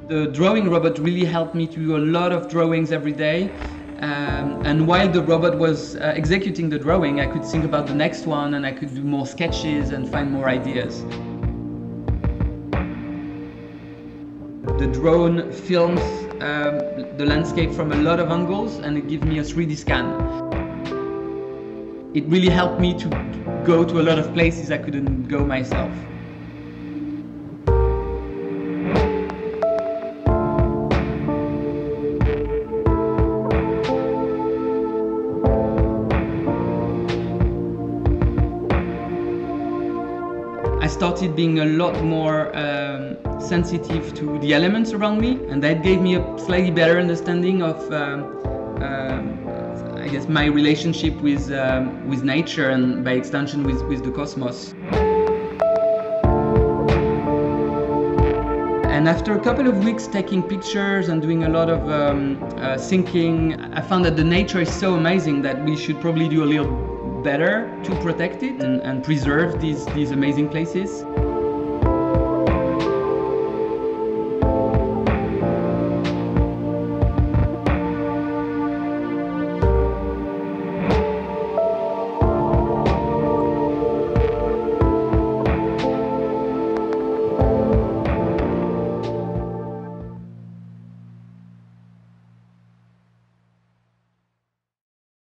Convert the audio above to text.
The drawing robot really helped me to do a lot of drawings every day. And while the robot was executing the drawing, I could think about the next one and I could do more sketches and find more ideas. The drone films the landscape from a lot of angles and it gives me a 3D scan. It really helped me to go to a lot of places I couldn't go myself. I started being a lot more sensitive to the elements around me, and that gave me a slightly better understanding of, I guess, my relationship with nature and by extension with the cosmos. And after a couple of weeks taking pictures and doing a lot of thinking, I found that the nature is so amazing that we should probably do a little better to protect it and preserve these amazing places.